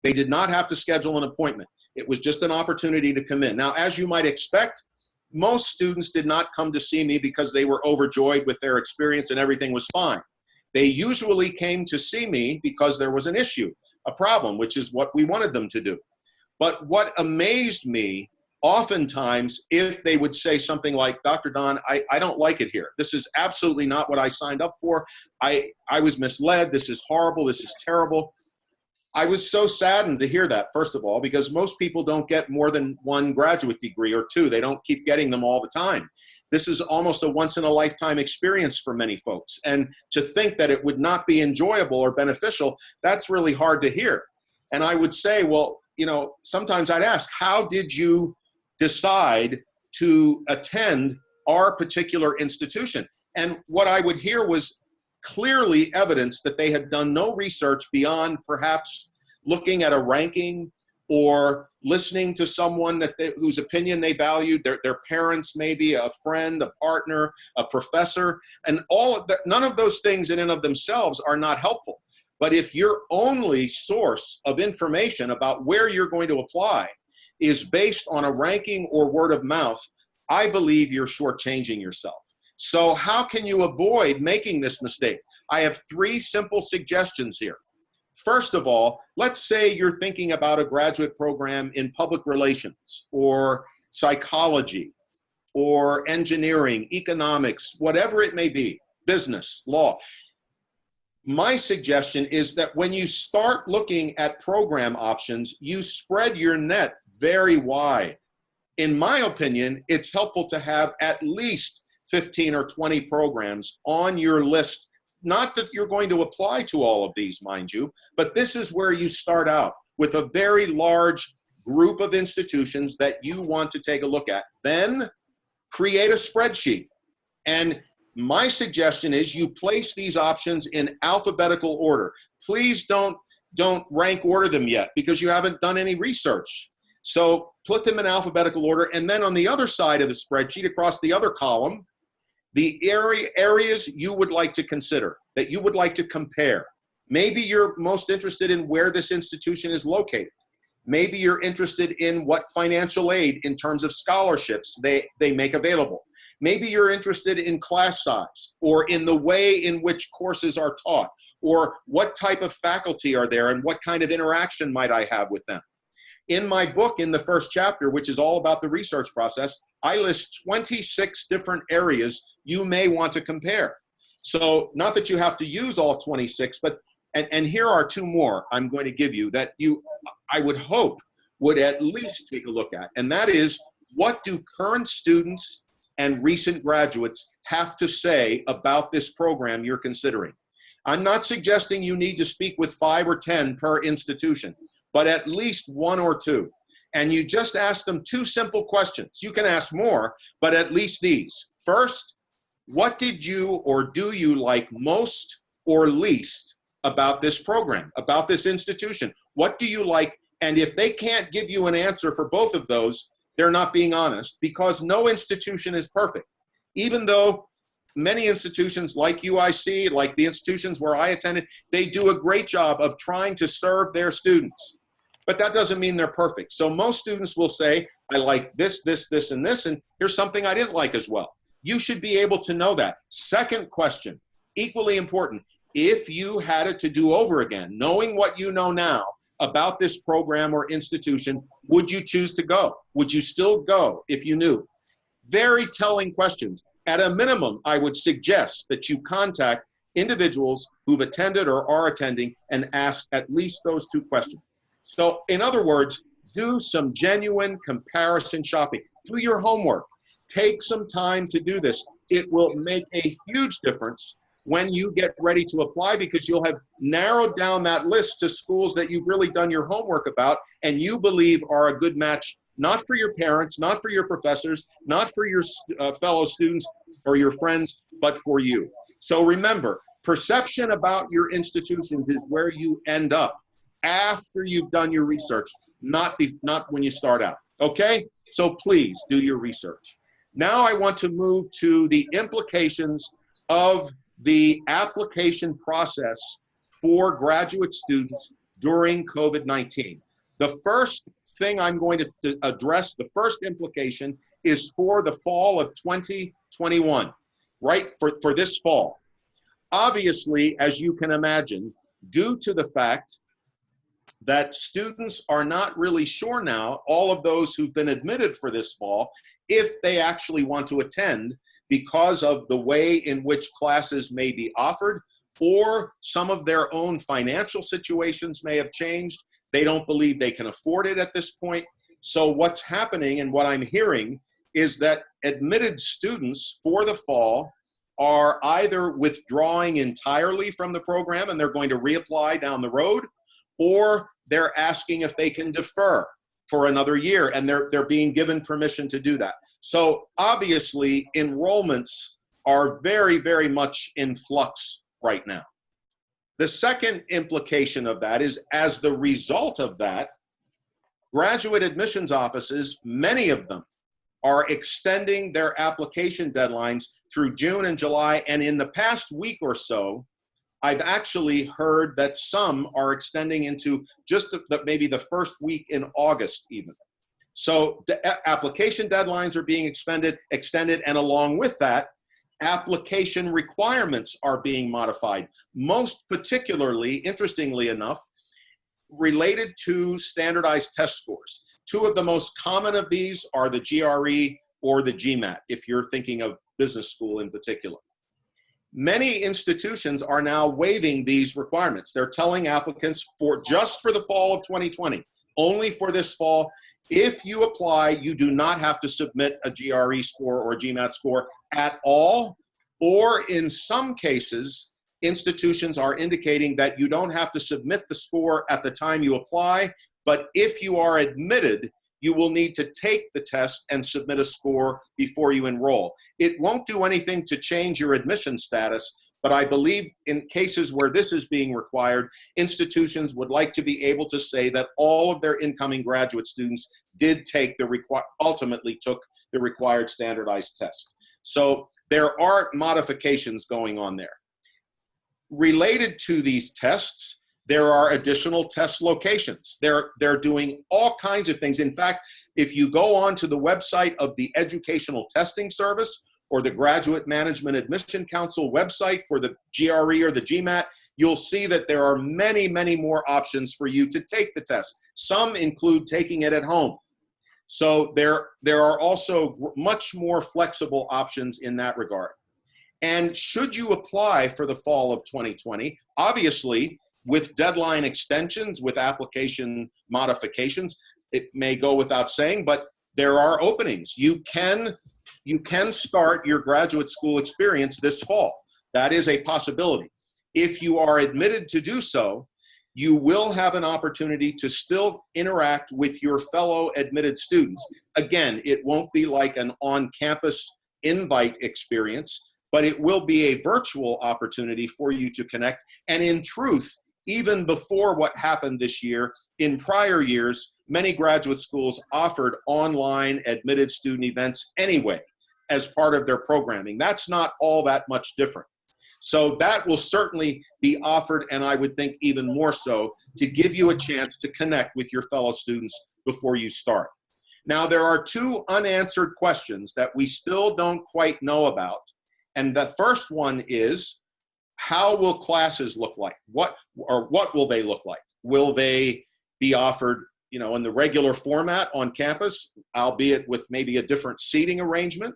They did not have to schedule an appointment. It was just an opportunity to come in. Now, as you might expect, most students did not come to see me because they were overjoyed with their experience and everything was fine. They usually came to see me because there was an issue, a problem, which is what we wanted them to do. But what amazed me, oftentimes, if they would say something like, Dr. Don, I don't like it here. This is absolutely not what I signed up for. I was misled. This is horrible. This is terrible. I was so saddened to hear that, first of all, because most people don't get more than one graduate degree or two. They don't keep getting them all the time. This is almost a once-in-a-lifetime experience for many folks. And to think that it would not be enjoyable or beneficial, that's really hard to hear. And I would say, well, you know, sometimes I'd ask, how did you decide to attend our particular institution? And what I would hear was clearly evidence that they had done no research beyond perhaps looking at a ranking or listening to someone whose opinion they valued, their parents, maybe a friend, a partner, a professor, and all of that. None of those things in and of themselves are not helpful. But if your only source of information about where you're going to apply is based on a ranking or word of mouth, I believe you're shortchanging yourself. So how can you avoid making this mistake? I have 3 simple suggestions here. First of all, let's say you're thinking about a graduate program in public relations or psychology or engineering, economics, whatever it may be, business, law. My suggestion is that when you start looking at program options, you spread your net very wide. In my opinion, it's helpful to have at least 15 or 20 programs on your list. Not that you're going to apply to all of these, mind you, but this is where you start out with a very large group of institutions that you want to take a look at. Then create a spreadsheet. And my suggestion is you place these options in alphabetical order. Please don't rank order them yet because you haven't done any research. So put them in alphabetical order, and then on the other side of the spreadsheet, across the other column, the areas you would like to consider, that you would like to compare. Maybe you're most interested in where this institution is located. Maybe you're interested in what financial aid in terms of scholarships they make available. Maybe you're interested in class size or in the way in which courses are taught or what type of faculty are there and what kind of interaction might I have with them. In my book, in the first chapter, which is all about the research process, I list 26 different areas you may want to compare. So not that you have to use all 26, but, and here are 2 more I'm going to give you that I would hope would at least take a look at. And that is, what do current students and recent graduates have to say about this program you're considering? I'm not suggesting you need to speak with 5 or 10 per institution, but at least 1 or 2. And you just ask them 2 simple questions. You can ask more, but at least these. First, what did you or do you like most or least about this program, about this institution? What do you like? And if they can't give you an answer for both of those, they're not being honest, because no institution is perfect. Even though many institutions like UIC, like the institutions where I attended, they do a great job of trying to serve their students. But that doesn't mean they're perfect. So most students will say, I like this, this, this, and this, and here's something I didn't like as well. You should be able to know that. Second question, equally important, if you had it to do over again, knowing what you know now about this program or institution, would you choose to go? Would you still go if you knew? Very telling questions. At a minimum, I would suggest that you contact individuals who've attended or are attending and ask at least those 2 questions. So in other words, do some genuine comparison shopping. Do your homework. Take some time to do this. It will make a huge difference when you get ready to apply, because you'll have narrowed down that list to schools that you've really done your homework about and you believe are a good match, not for your parents, not for your professors, not for your fellow students or your friends, but for you. So remember, perception about your institutions is where you end up after you've done your research, not when you start out. Okay? So please do your research. Now I want to move to the implications of the application process for graduate students during COVID-19. The first thing I'm going to address, the first implication, is for the fall of 2021, right, for this fall. Obviously, as you can imagine, due to the fact that students are not really sure now, all of those who've been admitted for this fall, if they actually want to attend because of the way in which classes may be offered, or some of their own financial situations may have changed. They don't believe they can afford it at this point. So what's happening and what I'm hearing is that admitted students for the fall are either withdrawing entirely from the program and they're going to reapply down the road, or they're asking if they can defer for another year, and they're being given permission to do that. So obviously enrollments are very, very much in flux right now. The second implication of that is, as the result of that, graduate admissions offices, many of them, are extending their application deadlines through June and July, and in the past week or so, I've actually heard that some are extending into just maybe the first week in August even. So the application deadlines are being extended, and along with that, application requirements are being modified, most particularly, interestingly enough, related to standardized test scores. Two of the most common of these are the GRE or the GMAT, if you're thinking of business school in particular. Many institutions are now waiving these requirements. They're telling applicants just for the fall of 2020, only for this fall, if you apply, you do not have to submit a GRE score or a GMAT score at all, or in some cases, institutions are indicating that you don't have to submit the score at the time you apply, but if you are admitted, you will need to take the test and submit a score before you enroll. It won't do anything to change your admission status, but I believe in cases where this is being required, institutions would like to be able to say that all of their incoming graduate students did take ultimately took the required standardized test. So there are modifications going on there. Related to these tests, there are additional test locations. They're doing all kinds of things. In fact, if you go on to the website of the Educational Testing Service or the Graduate Management Admission Council website for the GRE or the GMAT, you'll see that there are many, many more options for you to take the test. Some include taking it at home. So there are also much more flexible options in that regard. And should you apply for the fall of 2020, obviously, with deadline extensions, with application modifications, it may go without saying, but there are openings. You can start your graduate school experience this fall. That is a possibility. If you are admitted to do so, you will have an opportunity to still interact with your fellow admitted students. Again, it won't be like an on-campus invite experience, but it will be a virtual opportunity for you to connect. And in truth, even before what happened this year, in prior years, many graduate schools offered online admitted student events anyway as part of their programming. That's not all that much different. So that will certainly be offered, and I would think even more so, to give you a chance to connect with your fellow students before you start. Now, there are two unanswered questions that we still don't quite know about. And the first one is, how will classes look like? What will they look like? Will they be offered, in the regular format on campus, albeit with maybe a different seating arrangement?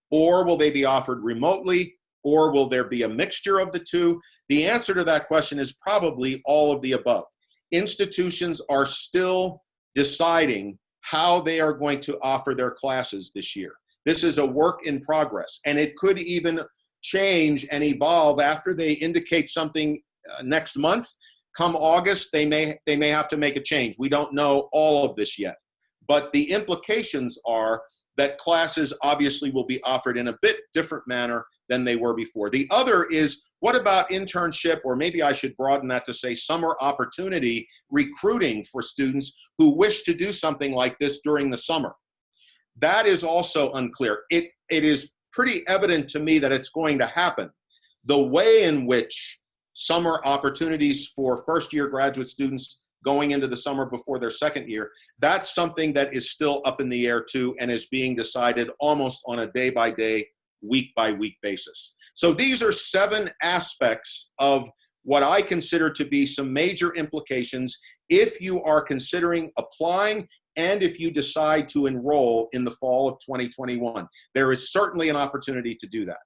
Or will they be offered remotely? Or will there be a mixture of the two? The answer to that question is probably all of the above. Institutions are still deciding how they are going to offer their classes this year. This is a work in progress, and it could even change and evolve after they indicate something next month. Come August, they may have to make a change. We don't know all of this yet, but the implications are that classes obviously will be offered in a bit different manner than they were before. The other is, what about internship, or maybe I should broaden that to say summer opportunity recruiting for students who wish to do something like this during the summer? That is also unclear. It is pretty evident to me that it's going to happen. The way in which summer opportunities for first-year graduate students going into the summer before their second year. That's something that is still up in the air too, and is being decided almost on a day-by-day, week-by-week basis. So these are 7 aspects of what I consider to be some major implications if you are considering applying and if you decide to enroll in the fall of 2021. There is certainly an opportunity to do that.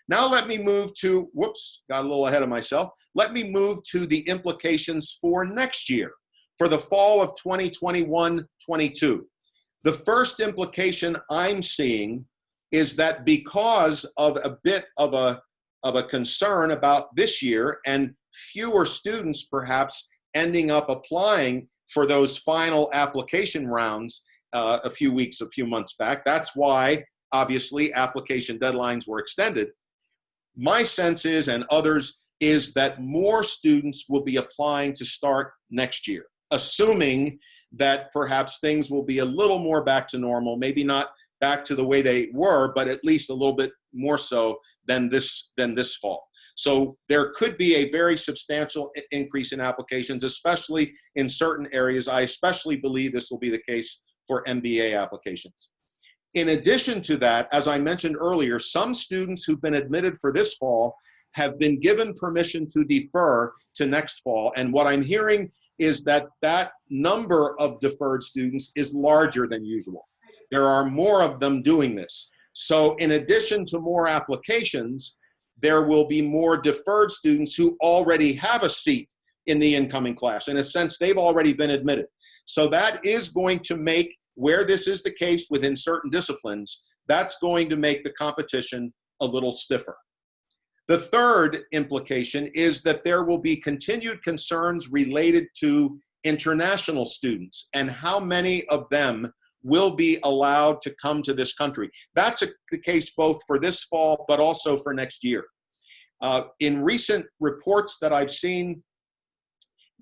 Now let me move to, whoops, got a little ahead of myself. Let me move to the implications for next year, for the fall of 2021-22. The first implication I'm seeing is that because of a bit of a concern about this year and fewer students perhaps ending up applying for those final application rounds a few months back. That's why, obviously, application deadlines were extended. My sense is, and others, is that more students will be applying to start next year, assuming that perhaps things will be a little more back to normal, maybe not back to the way they were, but at least a little bit more so than this fall. So there could be a very substantial increase in applications, especially in certain areas. I especially believe this will be the case for MBA applications. In addition to that, as I mentioned earlier, some students who've been admitted for this fall have been given permission to defer to next fall. And what I'm hearing is that that number of deferred students is larger than usual. There are more of them doing this. So in addition to more applications, there will be more deferred students who already have a seat in the incoming class. In a sense, they've already been admitted. So that is going to make, where this is the case within certain disciplines, that's going to make the competition a little stiffer. The third implication is that there will be continued concerns related to international students and how many of them will be allowed to come to this country. That's the case both for this fall, but also for next year. In recent reports that I've seen,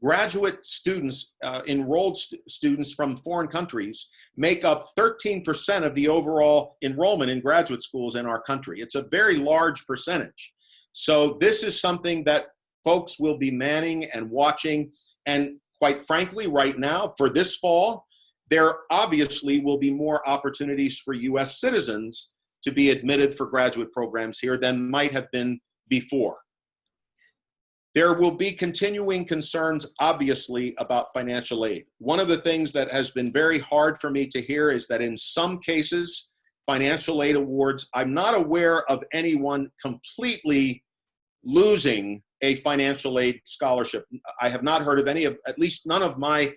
graduate students, enrolled students from foreign countries make up 13% of the overall enrollment in graduate schools in our country. It's a very large percentage. So this is something that folks will be manning and watching. And quite frankly, right now, for this fall, there obviously will be more opportunities for US citizens to be admitted for graduate programs here than might have been before. There will be continuing concerns, obviously, about financial aid. One of the things that has been very hard for me to hear is that in some cases, financial aid awards, I'm not aware of anyone completely losing a financial aid scholarship. I have not heard of any of, at least none of my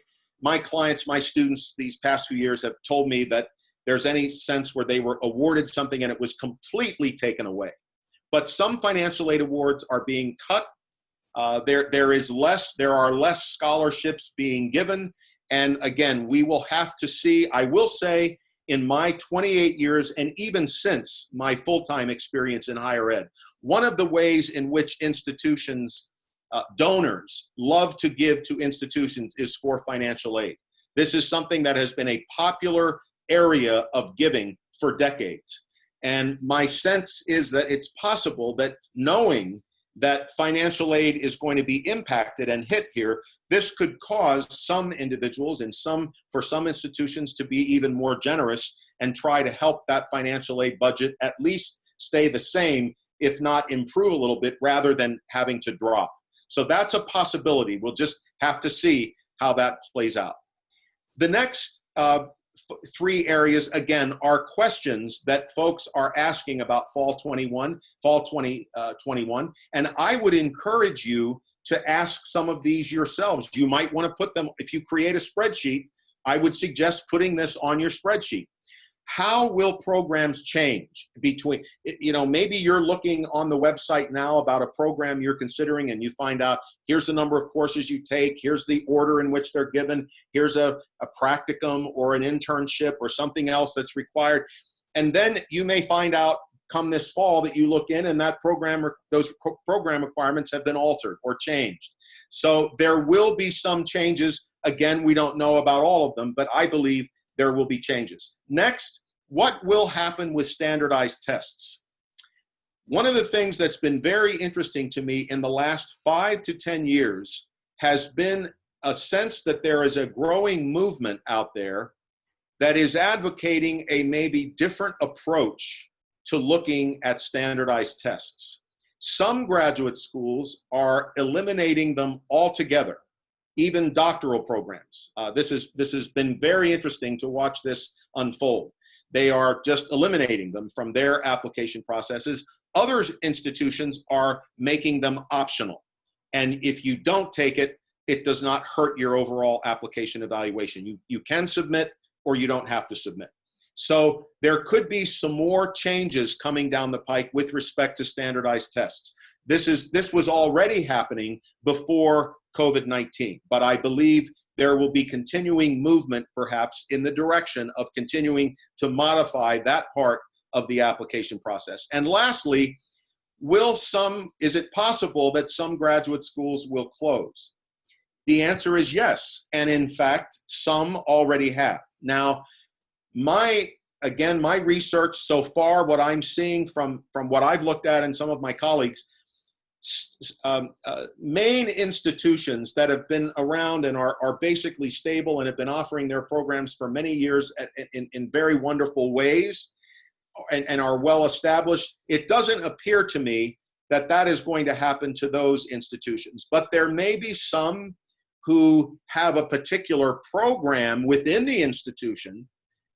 clients, my students these past few years have told me that there's any sense where they were awarded something and it was completely taken away. But some financial aid awards are being cut. There are less scholarships being given. And again, we will have to see. I will say, in my 28 years, and even since my full-time experience in higher ed, one of the ways in which institutions, donors, love to give to institutions is for financial aid. This is something that has been a popular area of giving for decades. And my sense is that it's possible that, knowing that financial aid is going to be impacted and hit here, this could cause some individuals and for some institutions to be even more generous and try to help that financial aid budget at least stay the same, if not improve a little bit, rather than having to drop. So that's a possibility. We'll just have to see how that plays out. The next three areas, again, are questions that folks are asking about fall 2021, and I would encourage you to ask some of these yourselves. You might want to put them, if you create a spreadsheet, I would suggest putting this on your spreadsheet. How will programs change between, maybe you're looking on the website now about a program you're considering and you find out, here's the number of courses you take, here's the order in which they're given, here's a practicum or an internship or something else that's required. And then you may find out come this fall that you look in and that those program requirements have been altered or changed. So there will be some changes. Again, we don't know about all of them, but I believe there will be changes. Next, what will happen with standardized tests? One of the things that's been very interesting to me in the last 5 to 10 years has been a sense that there is a growing movement out there that is advocating a maybe different approach to looking at standardized tests. Some graduate schools are eliminating them altogether, even doctoral programs. This has been very interesting to watch this unfold. They are just eliminating them from their application processes. Other institutions are making them optional. And if you don't take it, it does not hurt your overall application evaluation. You can submit or you don't have to submit. So there could be some more changes coming down the pike with respect to standardized tests. This was already happening before COVID-19, but I believe there will be continuing movement perhaps in the direction of continuing to modify that part of the application process. And lastly, is it possible that some graduate schools will close? The answer is yes, and in fact, some already have. Now, my research so far, what I'm seeing from what I've looked at and some of my colleagues, main institutions that have been around and are basically stable and have been offering their programs for many years in very wonderful ways and are well established, it doesn't appear to me that that is going to happen to those institutions. But there may be some who have a particular program within the institution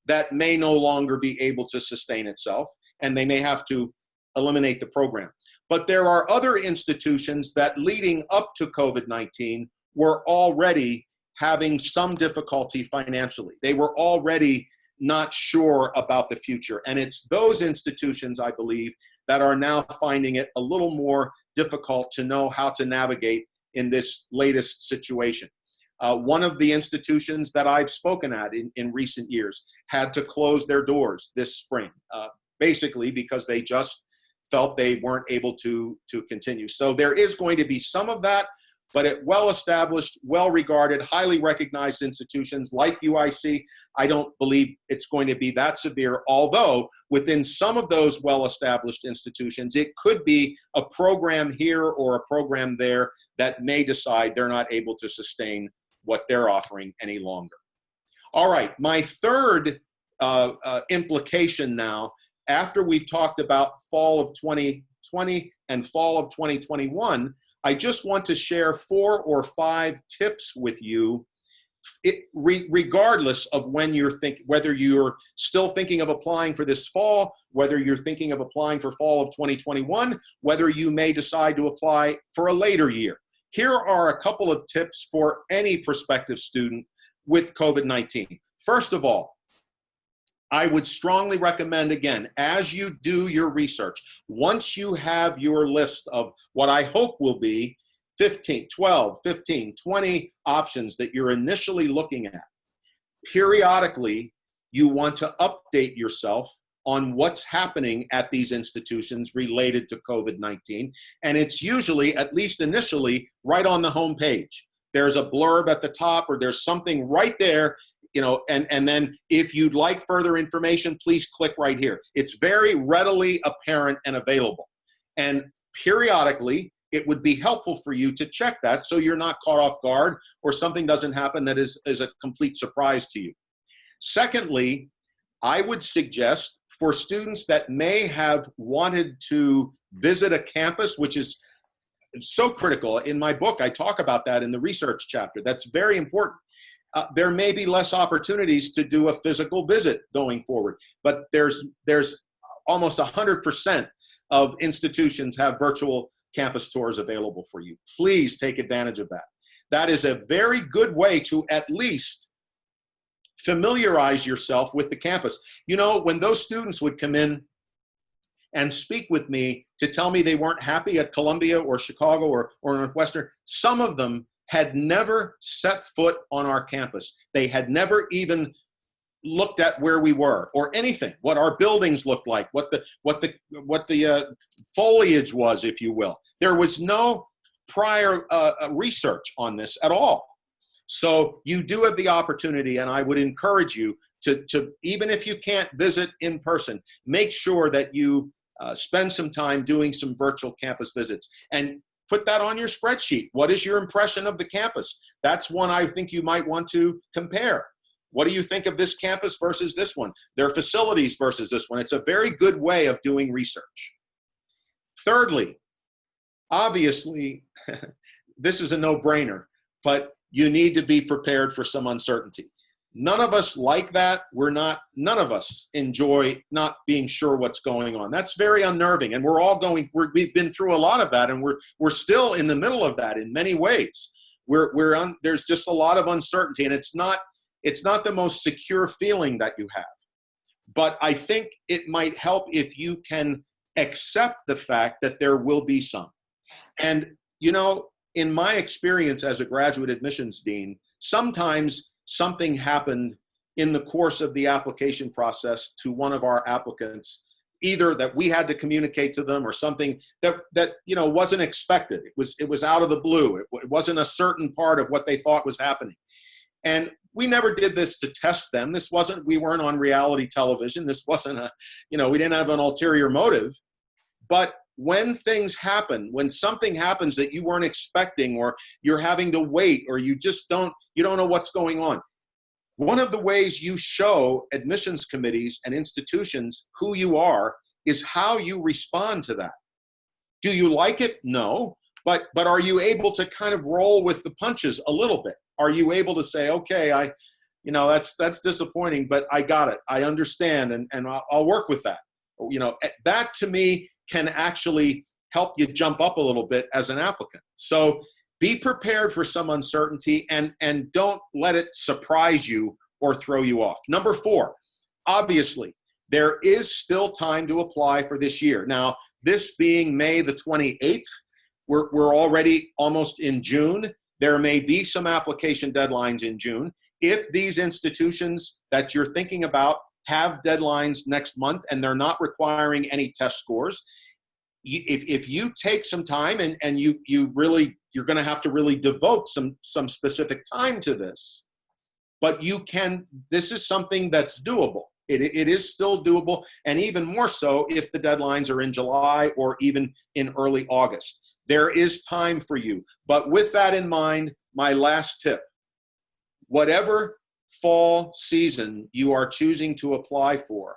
that may no longer be able to sustain itself, and they may have to eliminate the program. But there are other institutions that leading up to COVID-19 were already having some difficulty financially. They were already not sure about the future. And it's those institutions, I believe, that are now finding it a little more difficult to know how to navigate in this latest situation. One of the institutions that I've spoken at in recent years had to close their doors this spring, basically because they just felt they weren't able to continue. So there is going to be some of that, but at well-established, well-regarded, highly recognized institutions like UIC, I don't believe it's going to be that severe, although within some of those well-established institutions, it could be a program here or a program there that may decide they're not able to sustain what they're offering any longer. All right, my third implication now, after we've talked about fall of 2020 and fall of 2021, I just want to share 4 or 5 tips with you, regardless of when whether you're still thinking of applying for this fall, whether you're thinking of applying for fall of 2021, whether you may decide to apply for a later year. Here are a couple of tips for any prospective student with COVID-19. First of all, I would strongly recommend, again, as you do your research, once you have your list of what I hope will be 15, 12, 15, 20 options that you're initially looking at, periodically you want to update yourself on what's happening at these institutions related to COVID-19. And it's usually, at least initially, right on the home page. There's a blurb at the top or there's something right there, and then if you'd like further information, please click right here. It's very readily apparent and available. And periodically, it would be helpful for you to check that so you're not caught off guard or something doesn't happen that is a complete surprise to you. Secondly, I would suggest for students that may have wanted to visit a campus, which is so critical. In my book, I talk about that in the research chapter. That's very important. There may be less opportunities to do a physical visit going forward, but there's almost 100% of institutions have virtual campus tours available for you. Please take advantage of that. That is a very good way to at least familiarize yourself with the campus. When those students would come in and speak with me to tell me they weren't happy at Columbia or Chicago or Northwestern, some of them had never set foot on our campus. They had never even looked at where we were or anything, what our buildings looked like, what the foliage was, if you will. There was no prior research on this at all. So you do have the opportunity, and I would encourage you to even if you can't visit in person, make sure that you spend some time doing some virtual campus visits. And put that on your spreadsheet. What is your impression of the campus? That's one I think you might want to compare. What do you think of this campus versus this one? Their facilities versus this one. It's a very good way of doing research. Thirdly, obviously, this is a no-brainer, but you need to be prepared for some uncertainty. None of us like that. None of us enjoy not being sure what's going on. That's very unnerving, and we've been through a lot of that, and we're still in the middle of that in many ways. There's just a lot of uncertainty, and it's not the most secure feeling that you have. But I think it might help if you can accept the fact that there will be some. And, in my experience as a graduate admissions dean, sometimes something happened in the course of the application process to one of our applicants, either that we had to communicate to them or something that wasn't expected. It was out of the blue. It wasn't a certain part of what they thought was happening. And we never did this to test them. We weren't on reality television. This wasn't we didn't have an ulterior motive. But when things happen, when something happens that you weren't expecting, or you're having to wait, or you don't know what's going on, one of the ways you show admissions committees and institutions who you are is how you respond to that. Do you like it? No. But are you able to kind of roll with the punches a little bit? Are you able to say, okay, that's disappointing, but I got it. I understand, and I'll work with that. That to me can actually help you jump up a little bit as an applicant. So be prepared for some uncertainty, and don't let it surprise you or throw you off. Number 4, obviously, there is still time to apply for this year. Now, this being May the 28th, we're already almost in June. There may be some application deadlines in June. If these institutions that you're thinking about have deadlines next month and they're not requiring any test scores, if you take some time and you're going to have to really devote some specific time to this, but this is something that's doable. It is still doable, and even more so if the deadlines are in July or even in early August. There is time for you. But with that in mind, my last tip, whatever fall season you are choosing to apply for,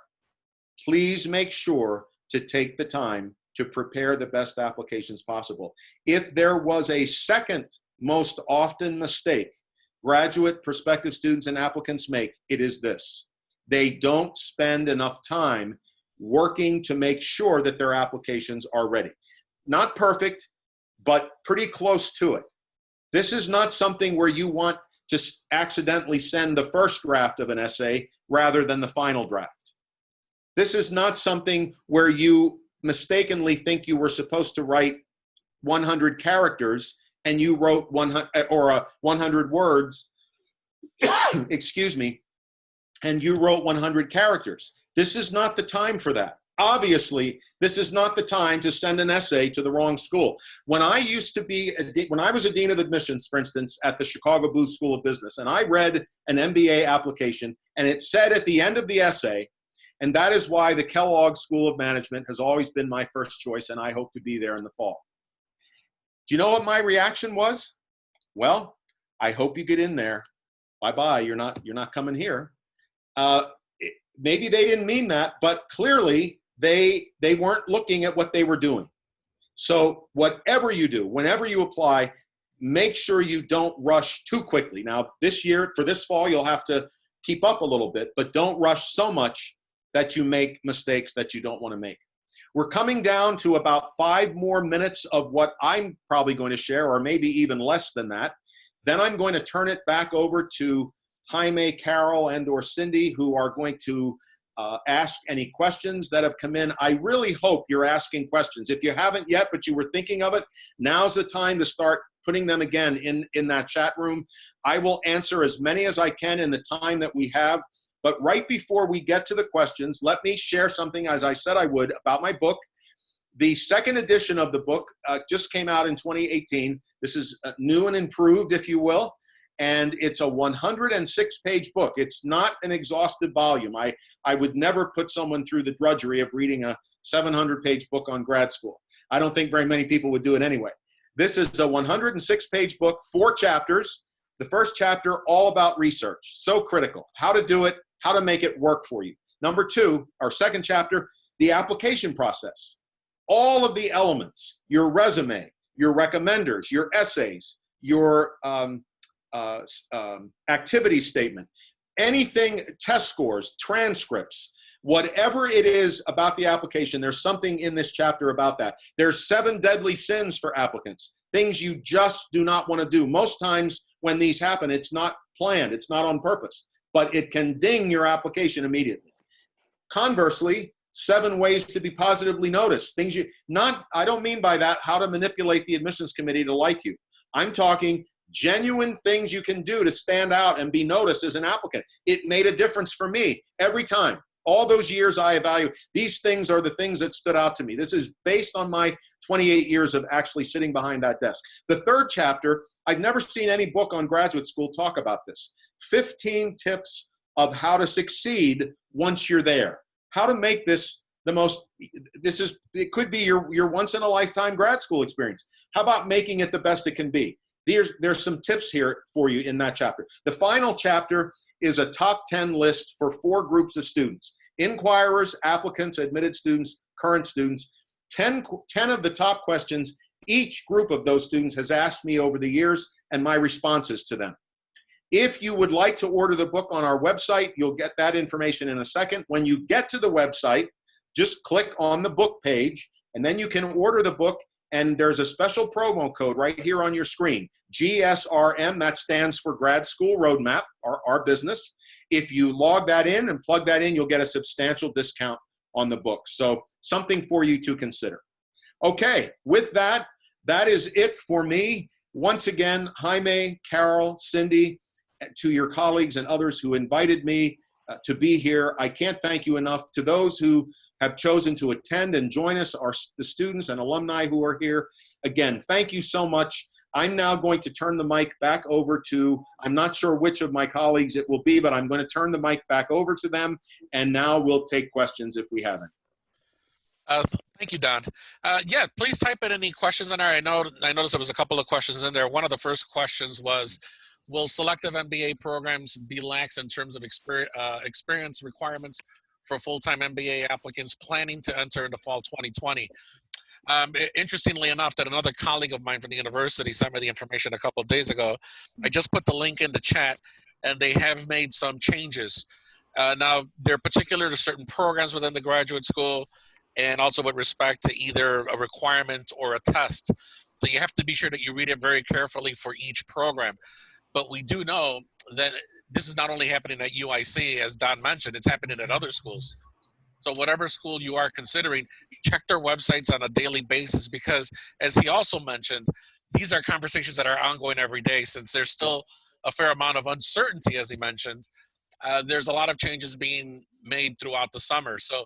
please make sure to take the time to prepare the best applications possible. If there was a second most often mistake graduate, prospective students, and applicants make, it is this: they don't spend enough time working to make sure that their applications are ready. Not perfect, but pretty close to it. This is not something where you want to accidentally send the first draft of an essay rather than the final draft. This is not something where you mistakenly think you were supposed to write 100 characters and you wrote 100 words, excuse me, and you wrote 100 characters. This is not the time for that. Obviously, this is not the time to send an essay to the wrong school. When I was a dean of admissions, for instance, at the Chicago Booth School of Business, and I read an MBA application, and it said at the end of the essay, and that is why the Kellogg School of Management has always been my first choice, and I hope to be there in the fall. Do you know what my reaction was? Well, I hope you get in there. Bye-bye, you're not coming here. Maybe they didn't mean that, but clearly they weren't looking at what they were doing. So whatever you do, whenever you apply, make sure you don't rush too quickly. Now, this year, for this fall, you'll have to keep up a little bit, but don't rush so much that you make mistakes that you don't want to make. We're coming down to about 5 more minutes of what I'm probably going to share, or maybe even less than that. Then I'm going to turn it back over to Jaime, Carol, and or Cindy, who are going to ask any questions that have come in. I really hope you're asking questions. If you haven't yet, but you were thinking of it, now's the time to start putting them again in that chat room. I will answer as many as I can in the time that we have. But right before we get to the questions, let me share something, as I said I would, about my book. The second edition of the book just came out in 2018. This is new and improved, if you will. And it's a 106-page book. It's not an exhaustive volume. I would never put someone through the drudgery of reading a 700-page book on grad school. I don't think very many people would do it anyway. This is a 106-page book, 4 chapters. The first chapter, all about research. So critical. How to do it, how to make it work for you. Number 2, our second chapter, the application process. All of the elements, your resume, your recommenders, your essays, your activity statement, anything, test scores, transcripts, whatever it is about the application, there's something in this chapter about that. There's 7 deadly sins for applicants, things you just do not want to do. Most times when these happen, it's not planned, it's not on purpose, but it can ding your application immediately. Conversely, 7 ways to be positively noticed. Things you not, I don't mean by that how to manipulate the admissions committee to like you. I'm talking genuine things you can do to stand out and be noticed as an applicant. It made a difference for me every time. All those years I evaluate, these things are the things that stood out to me. This is based on my 28 years of actually sitting behind that desk. The third chapter, I've never seen any book on graduate school talk about this. 15 tips of how to succeed once you're there. How to make this the most, it could be your once in a lifetime grad school experience. How about making it the best it can be? There's some tips here for you in that chapter. The final chapter is a top 10 list for 4 groups of students: inquirers, applicants, admitted students, current students. 10 of the top questions each group of those students has asked me over the years and my responses to them. If you would like to order the book on our website, you'll get that information in a second. When you get to the website, just click on the book page, and then you can order the book, and there's a special promo code right here on your screen, GSRM, that stands for Grad School Roadmap, our business. If you log that in and plug that in, you'll get a substantial discount on the book. So something for you to consider. Okay, with that, that is it for me. Once again, Jaime, Carol, Cindy, to your colleagues and others who invited me to be here, I can't thank you enough. To those who have chosen to attend and join us, the students and alumni who are here, again, thank you so much. I'm now going to turn the mic back over to, I'm not sure which of my colleagues it will be, but I'm going to turn the mic back over to them, and now we'll take questions if we have any. Thank you, Don. Yeah, please type in any questions in there. I noticed there was a couple of questions in there. One of the first questions was, will selective MBA programs be lax in terms of experience requirements for full-time MBA applicants planning to enter into fall 2020? Interestingly enough, that another colleague of mine from the university sent me the information a couple of days ago. I just put the link in the chat, and they have made some changes. Now, they're particular to certain programs within the graduate school, and also with respect to either a requirement or a test. So you have to be sure that you read it very carefully for each program. But we do know that this is not only happening at UIC, as Don mentioned, it's happening at other schools. So whatever school you are considering, check their websites on a daily basis, because as he also mentioned, these are conversations that are ongoing every day, since there's still a fair amount of uncertainty, as he mentioned. There's a lot of changes being made throughout the summer. So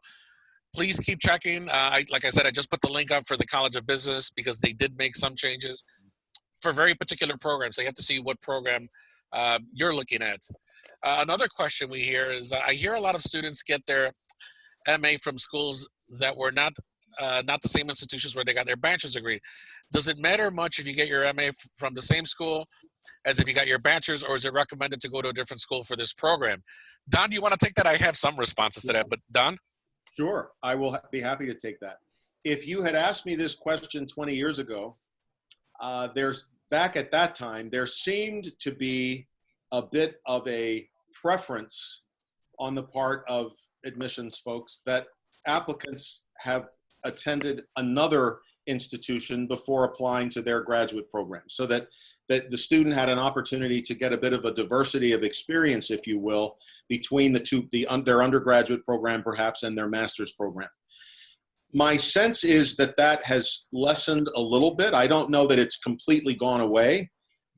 please keep checking. Like I said, I just put the link up for the College of Business because they did make some changes for very particular programs. They have to see what program you're looking at. Another question we hear is, I hear a lot of students get their MA from schools that were not the same institutions where they got their bachelor's degree. Does it matter much if you get your MA from the same school as if you got your bachelor's, or is it recommended to go to a different school for this program? Don, do you want to take that? I have some responses to that, but Don? Sure, I will be happy to take that. If you had asked me this question 20 years ago, back at that time, there seemed to be a bit of a preference on the part of admissions folks that applicants have attended another institution before applying to their graduate program, so that the student had an opportunity to get a bit of a diversity of experience, if you will, between their undergraduate program perhaps and their master's program. My sense is that has lessened a little bit. I don't know that it's completely gone away,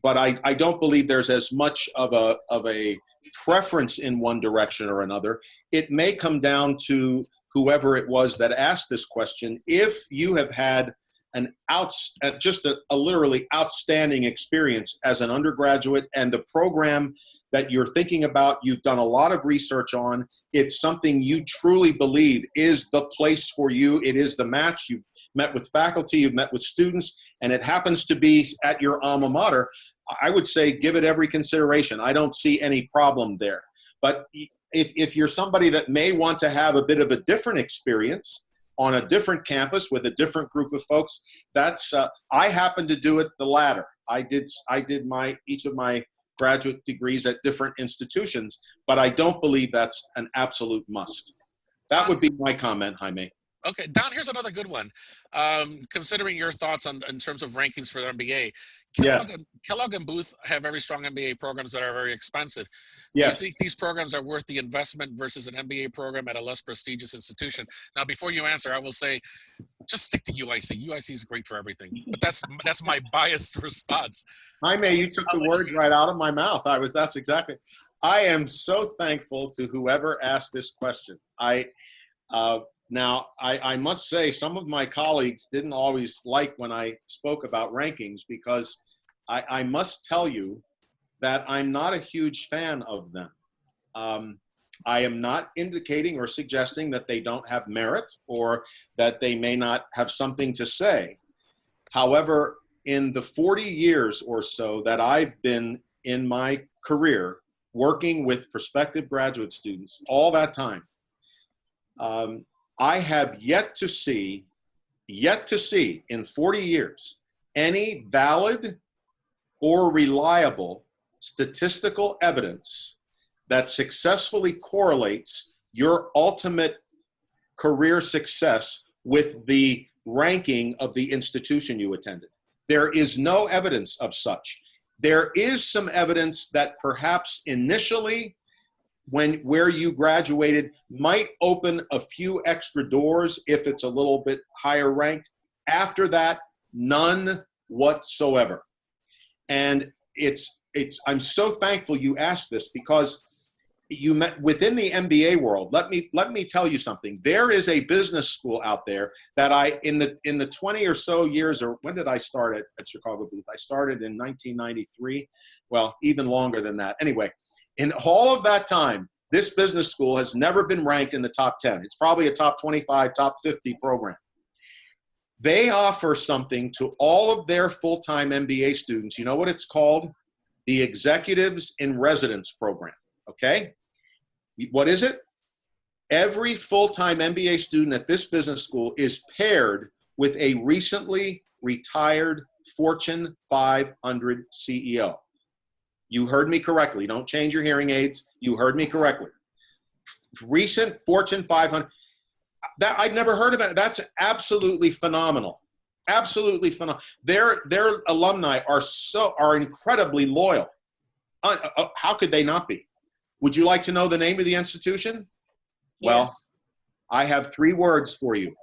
but I don't believe there's as much of a preference in one direction or another. It may come down to whoever it was that asked this question. If you have had just a literally outstanding experience as an undergraduate, and the program that you're thinking about, you've done a lot of research on. It's something you truly believe is the place for you. It is the match. You've met with faculty, you've met with students, and it happens to be at your alma mater. I would say give it every consideration. I don't see any problem there. But if you're somebody that may want to have a bit of a different experience on a different campus with a different group of folks, that's I happen to do it the latter. I did each of my graduate degrees at different institutions, but I don't believe that's an absolute must. That would be my comment, Jaime. Okay, Don, here's another good one. Considering your thoughts in terms of rankings for the MBA, Yes. Kellogg and Booth have very strong MBA programs that are very expensive. Yes. Do you think these programs are worth the investment versus an MBA program at a less prestigious institution? Now, before you answer, I will say, just stick to UIC. UIC is great for everything, but that's my biased response. Jaime, you took the words right out of my mouth. That's exactly. I am so thankful to whoever asked this question. Now, I must say some of my colleagues didn't always like when I spoke about rankings, because I must tell you that I'm not a huge fan of them. I am not indicating or suggesting that they don't have merit or that they may not have something to say. However, in the 40 years or so that I've been in my career working with prospective graduate students, all that time, I have yet to see in 40 years any valid or reliable statistical evidence that successfully correlates your ultimate career success with the ranking of the institution you attended. There is no evidence of such. There is some evidence that perhaps initially, where you graduated, might open a few extra doors if it's a little bit higher ranked. After that, none whatsoever. And I'm so thankful you asked this, because you met within the MBA world. Let me tell you something. There is a business school out there that in the 20 or so years, or when did I start at Chicago Booth? I started in 1993. Well, even longer than that. Anyway, in all of that time, this business school has never been ranked in the top 10. It's probably a top 25, top 50 program. They offer something to all of their full-time MBA students. You know what it's called? The Executives in Residence Program. Okay? What is it? Every full-time MBA student at this business school is paired with a recently retired Fortune 500 CEO. You heard me correctly. Don't change your hearing aids. You heard me correctly. Recent Fortune 500. That I'd never heard of it. That's absolutely phenomenal. Absolutely phenomenal. Their alumni are incredibly loyal. How could they not be? Would you like to know the name of the institution? Yes. Well, I have 3 words for you.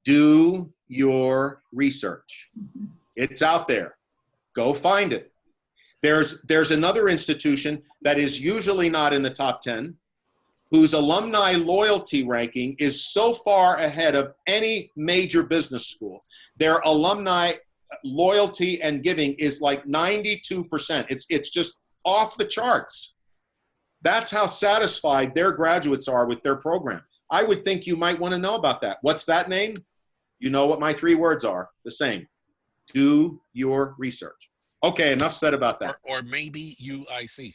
Do your research. It's out there. Go find it. There's another institution that is usually not in the top 10, whose alumni loyalty ranking is so far ahead of any major business school. Their alumni loyalty and giving is like 92%. It's just off the charts. That's how satisfied their graduates are with their program. I would think you might want to know about that. What's that name? You know what my 3 words are, the same. Do your research. Okay, enough said about that. Or maybe UIC.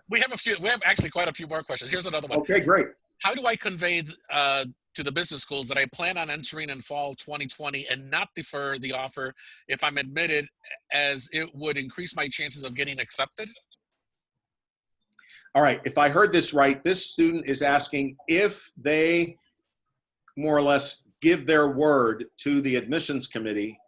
We have actually quite a few more questions. Here's another one. Okay, great. How do I convey to the business schools that I plan on entering in fall 2020 and not defer the offer if I'm admitted, as it would increase my chances of getting accepted? All right, if I heard this right, this student is asking if they more or less give their word to the admissions committee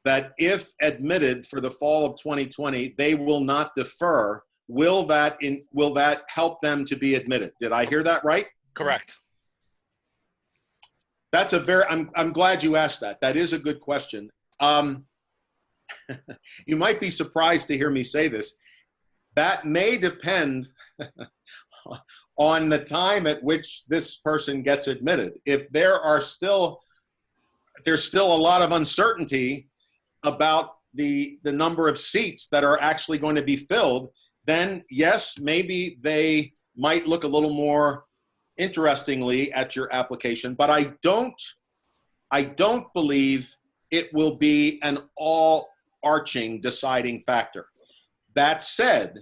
that if admitted for the fall of 2020, they will not defer. Will that help them to be admitted? Did I hear that right? Correct. That's I'm glad you asked that. That is a good question. You might be surprised to hear me say this. That may depend on the time at which this person gets admitted. If there's still a lot of uncertainty about the number of seats that are actually going to be filled, then yes, maybe they might look a little more interestingly at your application, but I don't believe it will be an all-arching deciding factor. That said,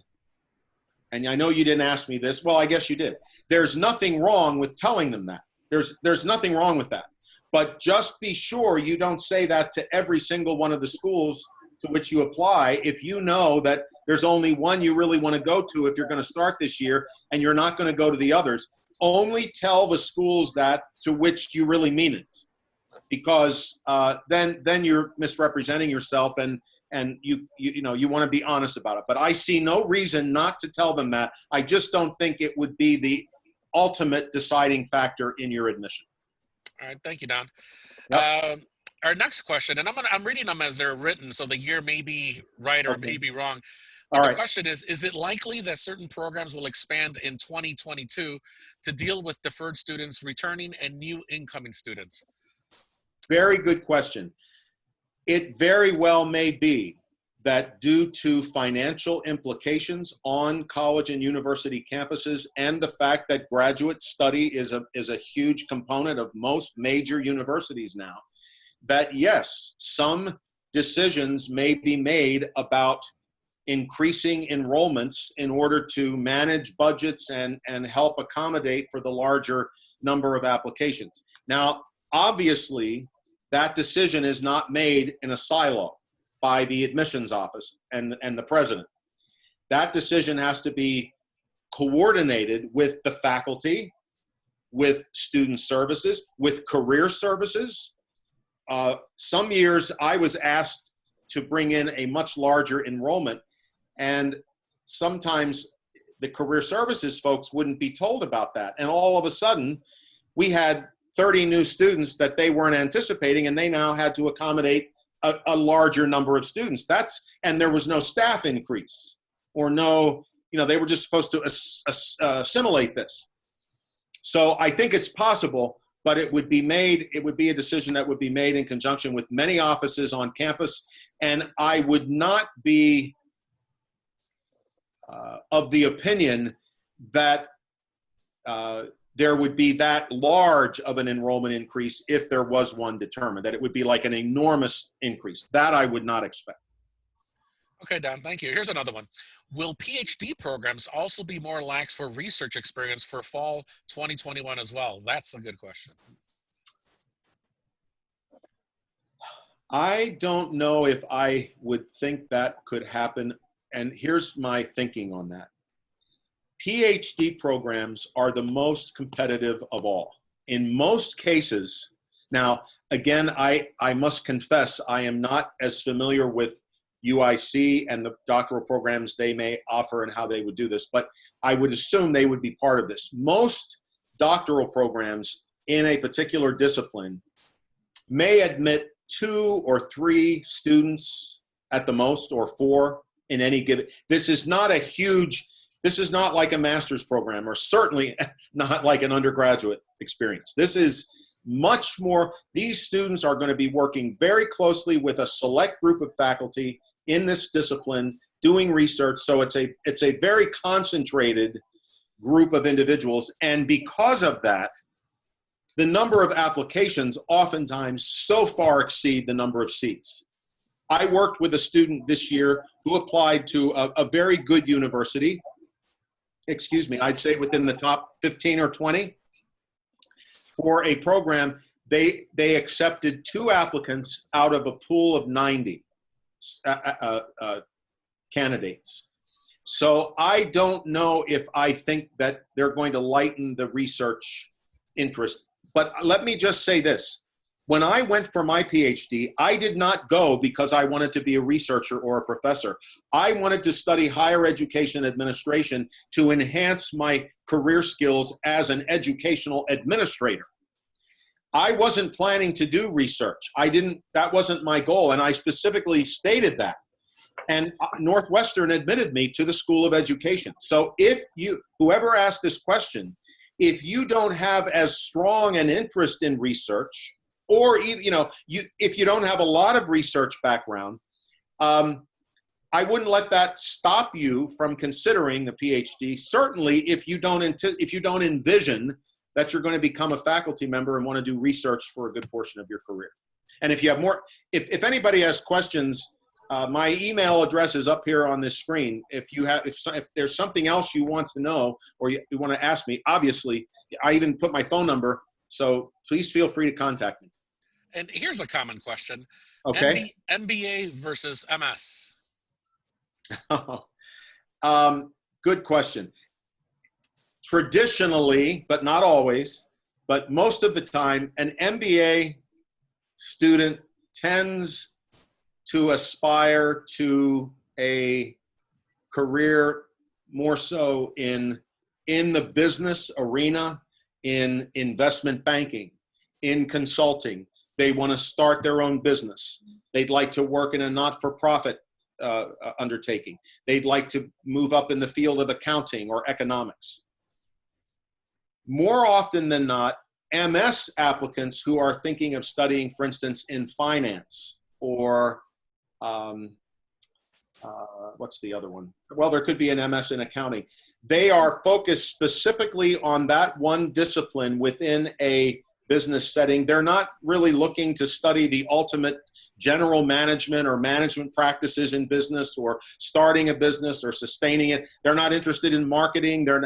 and I know you didn't ask me this, well, I guess you did. There's nothing wrong with telling them that. There's nothing wrong with that. But just be sure you don't say that to every single one of the schools to which you apply if you know that there's only one you really want to go to if you're going to start this year and you're not going to go to the others. Only tell the schools that to which you really mean it, because then you're misrepresenting yourself, and you want to be honest about it. But I see no reason not to tell them that. I just don't think it would be the ultimate deciding factor in your admission. All right, thank you, Don. Yep. Our next question, and I'm reading them as they're written, so the year may be right or may be wrong. But the question is it likely that certain programs will expand in 2022 to deal with deferred students returning and new incoming students? Very good question. It very well may be that due to financial implications on college and university campuses and the fact that graduate study is a huge component of most major universities now, that yes, some decisions may be made about increasing enrollments in order to manage budgets and help accommodate for the larger number of applications. Now, obviously, that decision is not made in a silo by the admissions office and the president. That decision has to be coordinated with the faculty, with student services, with career services. Some years I was asked to bring in a much larger enrollment, and sometimes the career services folks wouldn't be told about that. And all of a sudden, we had 30 new students that they weren't anticipating, and they now had to accommodate a larger number of students. And there was no staff increase or no, they were just supposed to assimilate this. So I think it's possible, but it would be a decision that would be made in conjunction with many offices on campus. And I would not be of the opinion that there would be that large of an enrollment increase if there was one determined, that it would be like an enormous increase. That I would not expect. Okay, Don, thank you. Here's another one. Will PhD programs also be more lax for research experience for fall 2021 as well? That's a good question. I don't know if I would think that could happen. And here's my thinking on that. PhD programs are the most competitive of all. In most cases, now, again, I must confess, I am not as familiar with UIC and the doctoral programs they may offer and how they would do this, but I would assume they would be part of this. Most doctoral programs in a particular discipline may admit 2 or 3 students at the most, or 4 in any given. This is not like a master's program, or certainly not like an undergraduate experience. This is much more. These students are going to be working very closely with a select group of faculty in this discipline doing research. So it's a very concentrated group of individuals. And because of that, the number of applications oftentimes so far exceed the number of seats. I worked with a student this year who applied to a very good university. I'd say within the top 15 or 20 for a program. They accepted 2 applicants out of a pool of 90 candidates. So I don't know if I think that they're going to lighten the research interest. But let me just say this. When I went for my PhD, I did not go because I wanted to be a researcher or a professor. I wanted to study higher education administration to enhance my career skills as an educational administrator. I wasn't planning to do research. That wasn't my goal, and I specifically stated that. And Northwestern admitted me to the School of Education. So if you, whoever asked this question, if you don't have as strong an interest in research, or if you don't have a lot of research background, I wouldn't let that stop you from considering a PhD. Certainly, if you don't envision that you're going to become a faculty member and want to do research for a good portion of your career. And if you have more, if anybody has questions, my email address is up here on this screen. If there's something else you want to know or you want to ask me, obviously, I even put my phone number, so please feel free to contact me. And here's a common question. Okay. MBA versus MS. Good question. Traditionally, but not always, but most of the time, an MBA student tends to aspire to a career more so in the business arena, in investment banking, in consulting. They want to start their own business. They'd like to work in a not-for-profit undertaking. They'd like to move up in the field of accounting or economics. More often than not, MS applicants who are thinking of studying, for instance, in finance or what's the other one? Well, there could be an MS in accounting. They are focused specifically on that one discipline within a business setting. They're not really looking to study the ultimate general management or management practices in business or starting a business or sustaining it. They're not interested in marketing. They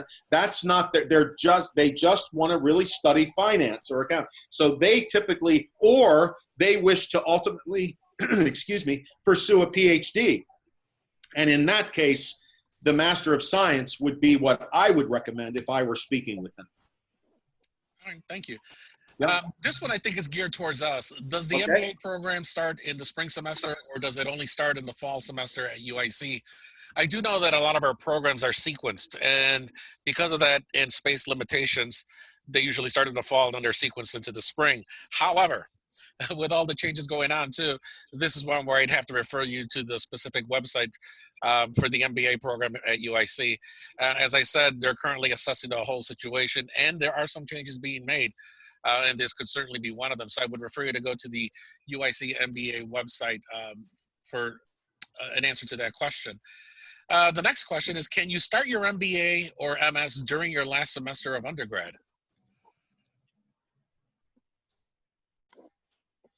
just want to really study finance or account. So they typically, or they wish to ultimately, pursue a PhD. And in that case, the Master of Science would be what I would recommend if I were speaking with them. All right, thank you. Yep. This one I think is geared towards us. Does the MBA program start in the spring semester, or does it only start in the fall semester at UIC? I do know that a lot of our programs are sequenced, and because of that and space limitations, they usually start in the fall and then they're sequenced into the spring. However, with all the changes going on too, this is one where I'd have to refer you to the specific website for the MBA program at UIC. As I said, they're currently assessing the whole situation, and there are some changes being made. And this could certainly be one of them. So I would refer you to go to the UIC MBA website for an answer to that question. The next question is, can you start your MBA or MS during your last semester of undergrad?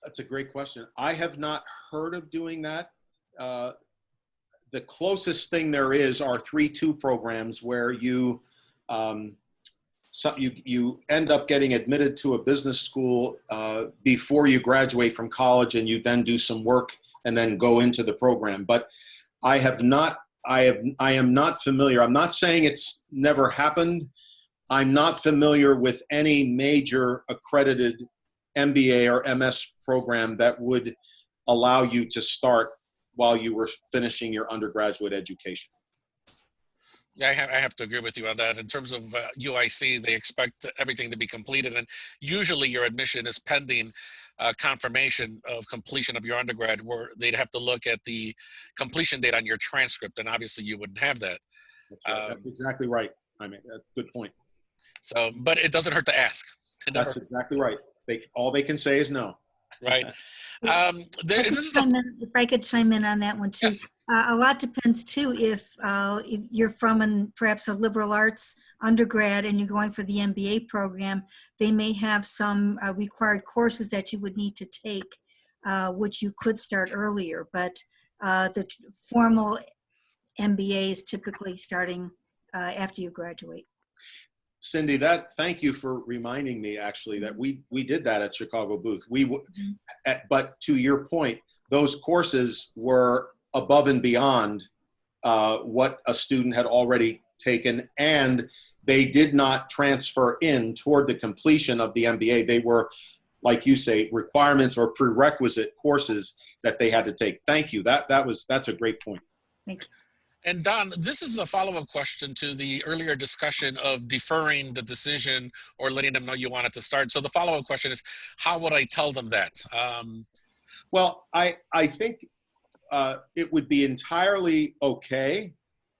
That's a great question. I have not heard of doing that. The closest thing there is are 3-2 programs where you end up getting admitted to a business school before you graduate from college, and you then do some work and then go into the program. But I am not familiar. I'm not saying it's never happened. I'm not familiar with any major accredited MBA or MS program that would allow you to start while you were finishing your undergraduate education. Yeah, I have to agree with you on that. In terms of UIC, they expect everything to be completed, and usually your admission is pending confirmation of completion of your undergrad, where they'd have to look at the completion date on your transcript, and obviously you wouldn't have that. That's exactly right. I mean, that's a good point. So, but it doesn't hurt to ask. That's exactly right. All they can say is no. Right. If I could chime in on that one too. Yes. A lot depends too if you're from perhaps a liberal arts undergrad and you're going for the MBA program. They may have some required courses that you would need to take, which you could start earlier. But the formal MBA is typically starting after you graduate. Cindy, thank you for reminding me actually that we did that at Chicago Booth. But to your point, those courses were above and beyond what a student had already taken, and they did not transfer in toward the completion of the MBA. They were, like you say, requirements or prerequisite courses that they had to take. Thank you. That's a great point. Thank you. And Don, this is a follow-up question to the earlier discussion of deferring the decision or letting them know you wanted to start. So the follow-up question is, how would I tell them that? Well, I think it would be entirely okay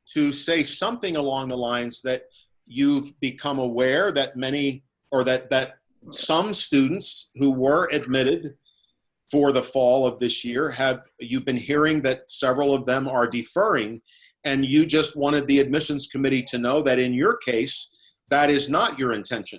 to say something along the lines that you've become aware that many, or that some students who were admitted for the fall of this year you've been hearing that several of them are deferring, and you just wanted the admissions committee to know that in your case, that is not your intention,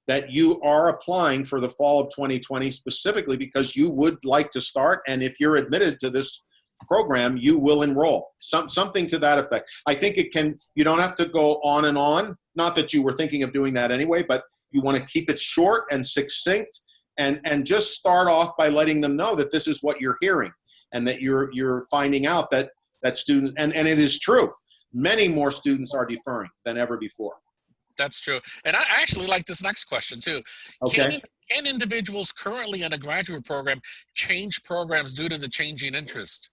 that you are applying for the fall of 2020 specifically because you would like to start, and if you're admitted to this program, you will enroll. Something to that effect. I think you don't have to go on and on, not that you were thinking of doing that anyway, but you want to keep it short and succinct, and just start off by letting them know that this is what you're hearing, and that you're finding out that students, and it is true, many more students are deferring than ever before. That's true. And I actually like this next question too. Okay. Can individuals currently in a graduate program change programs due to the changing interest?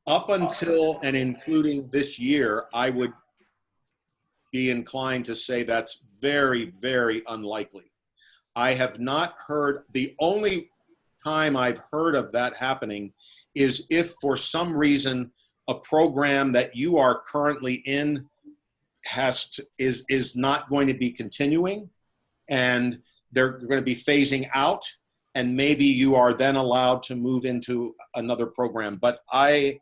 Up until and including this year, I would be inclined to say that's very, very unlikely. I have not heard, the only time I've heard of that happening is if for some reason a program that you are currently in is not going to be continuing, and they're going to be phasing out, and maybe you are then allowed to move into another program. But the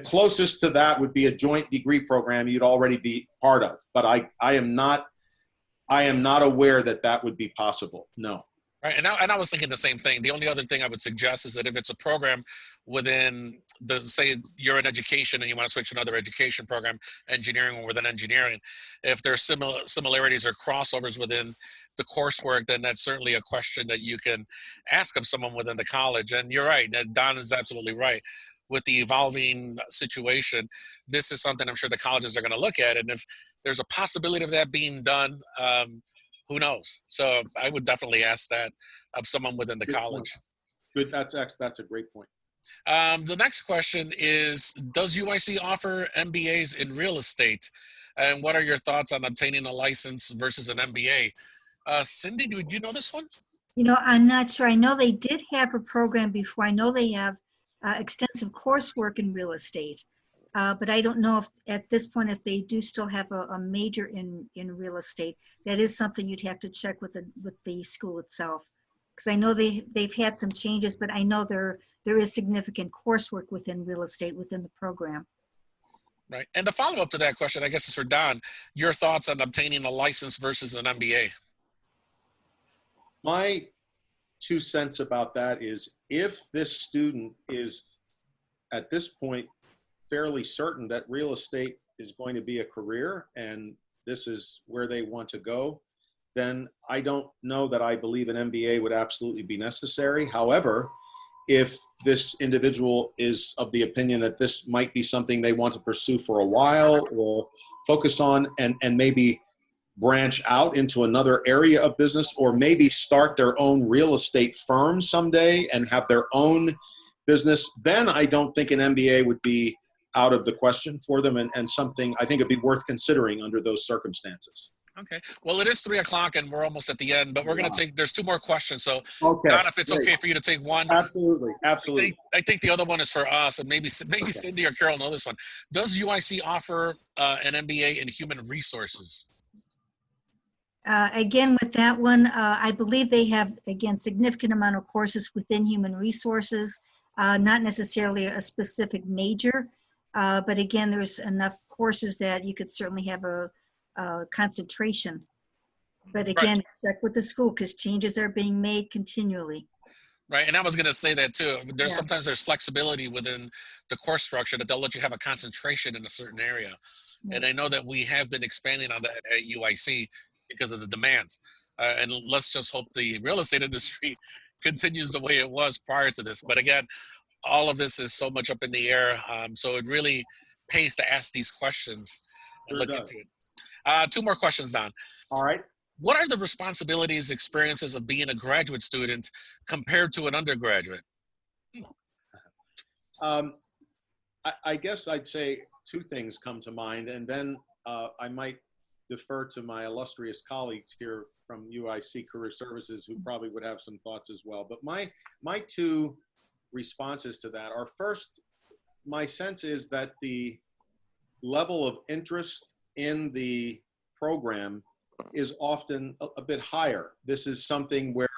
closest to that would be a joint degree program you'd already be part of. But I am not aware that would be possible. No. Right, and I was thinking the same thing. The only other thing I would suggest is that if it's a program within say you're in education and you want to switch to another education program, engineering within engineering, if there's similarities or crossovers within the coursework, then that's certainly a question that you can ask of someone within the college. And you're right, Don is absolutely right. With the evolving situation, this is something I'm sure the colleges are going to look at. And if there's a possibility of that being done, who knows? So I would definitely ask that of someone within the college. Good. That's a great point. The next question is, does UIC offer MBAs in real estate? And what are your thoughts on obtaining a license versus an MBA? Cindy, do you know this one? I'm not sure. I know they did have a program before. I know they have extensive coursework in real estate. But I don't know if at this point, if they do still have a major in real estate. That is something you'd have to check with the school itself. Because I know they've had some changes, but I know there is significant coursework within real estate within the program. Right. And the follow-up to that question, I guess, is for Don. Your thoughts on obtaining a license versus an MBA? My 2 cents about that is, if this student is at this point fairly certain that real estate is going to be a career and this is where they want to go, then I don't know that I believe an MBA would absolutely be necessary. However, if this individual is of the opinion that this might be something they want to pursue for a while or focus on, and maybe branch out into another area of business, or maybe start their own real estate firm someday and have their own business, then I don't think an MBA would be out of the question for them, and something I think it'd be worth considering under those circumstances. Okay. Well, it is 3 o'clock and we're almost at the end, but we're going to there's 2 more questions. So okay, Don, if it's great. Okay for you to take one. Absolutely. I think the other one is for us, and maybe okay. Cindy or Carol know this one. Does UIC offer an MBA in human resources? Again, with that one, I believe they have, again, significant amount of courses within human resources, not necessarily a specific major, but again, there's enough courses that you could certainly have a concentration. But again, check with the school because changes are being made continually. Right, and I was going to say that too. Sometimes there's flexibility within the course structure that they'll let you have a concentration in a certain area. Yeah. And I know that we have been expanding on that at UIC because of the demands. And let's just hope the real estate industry continues the way it was prior to this. But again, all of this is so much up in the air. So it really pays to ask these questions and look into it. 2 more questions, Don. All right. What are the responsibilities, experiences of being a graduate student compared to an undergraduate? I guess I'd say 2 things come to mind, and then I might defer to my illustrious colleagues here from UIC Career Services who probably would have some thoughts as well. But my two responses to that are, first, my sense is that the level of interest in the program is often a bit higher. This is something where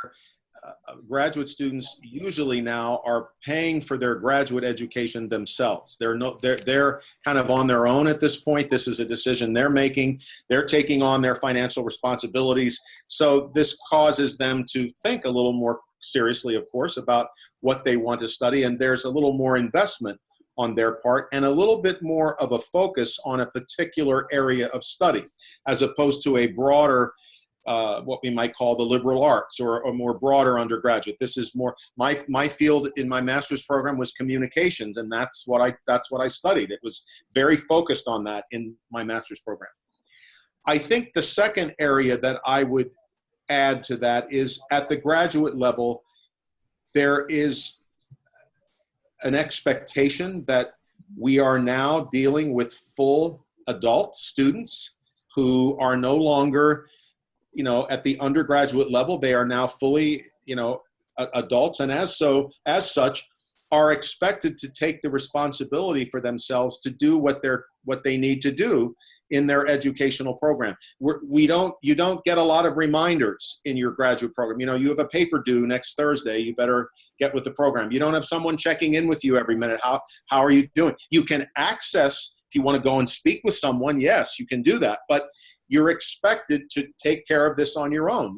graduate students usually now are paying for their graduate education themselves. They're kind of on their own at this point. This is a decision they're making. They're taking on their financial responsibilities. So this causes them to think a little more seriously, of course, about what they want to study. And there's a little more investment on their part and a little bit more of a focus on a particular area of study, as opposed to a broader what we might call the liberal arts, or a more broader undergraduate. This is more my field in my master's program was communications, and that's what I studied. It was very focused on that in my master's program. I think the second area that I would add to that is, at the graduate level, there is an expectation that we are now dealing with full adult students who are no longer, at the undergraduate level. They are now fully, adults, and as such, are expected to take the responsibility for themselves to do what they need to do in their educational program. You don't get a lot of reminders in your graduate program. You have a paper due next Thursday. You better get with the program. You don't have someone checking in with you every minute. How are you doing? You can access, if you want to go and speak with someone, yes, you can do that. But you're expected to take care of this on your own.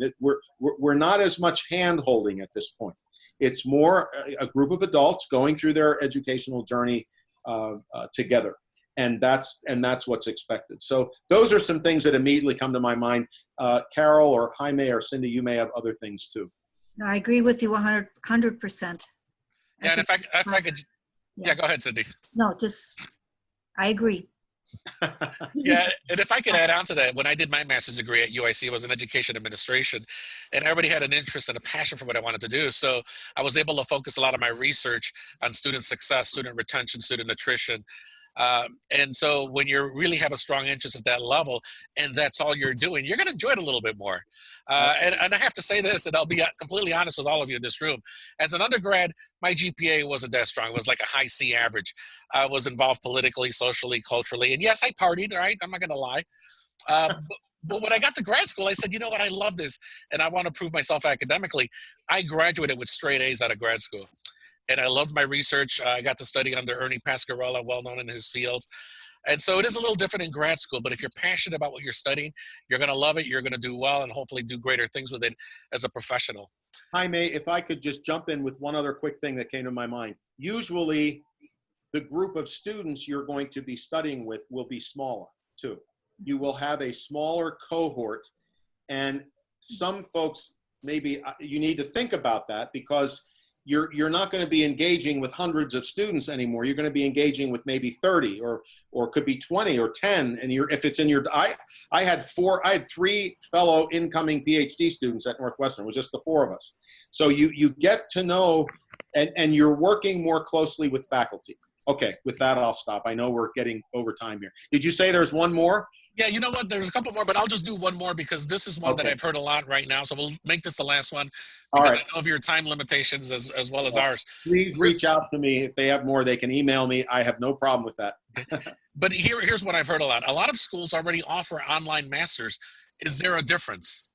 We're not as much hand-holding at this point. It's more a group of adults going through their educational journey together. And that's what's expected. So those are some things that immediately come to my mind. Carol or Jaime or Cindy, you may have other things too. No, I agree with you 100%. Yeah, and if I could, yeah, go ahead, Cindy. No, I agree. Yeah, and if I could add on to that, when I did my master's degree at UIC, it was in education administration, and I already had an interest and a passion for what I wanted to do. So I was able to focus a lot of my research on student success, student retention, student nutrition. And so when you really have a strong interest at that level, and that's all you're doing, you're going to enjoy it a little bit more. And I have to say this, and I'll be completely honest with all of you in this room. As an undergrad, my GPA wasn't that strong. It was like a high C average. I was involved politically, socially, culturally. And yes, I partied, right? I'm not going to lie. But when I got to grad school, I said, you know what? I love this, and I want to prove myself academically. I graduated with straight A's out of grad school. And I loved my research. I got to study under Ernie Pascarella, well known in his field. And so it is a little different in grad school, but if you're passionate about what you're studying, you're going to love it, you're going to do well, and hopefully do greater things with it as a professional. Jaime, if I could just jump in with one other quick thing that came to my mind. Usually, the group of students you're going to be studying with will be smaller, too. You will have a smaller cohort, and some folks, maybe you need to think about that, because you're not going to be engaging with hundreds of students anymore. You're going to be engaging with maybe 30 or could be 20 or 10. And if it's in your, I had 3 fellow incoming PhD students at Northwestern. It was just the 4 of us. So you get to know, and you're working more closely with faculty. Okay, with that, I'll stop. I know we're getting over time here. Did you say there's one more? Yeah, you know what? There's a couple more, but I'll just do one more because this is one that I've heard a lot right now. So we'll make this the last one because I know of your time limitations as well as ours. Please reach out to me. If they have more, they can email me. I have no problem with that. But here's what I've heard a lot. A lot of schools already offer online masters. Is there a difference?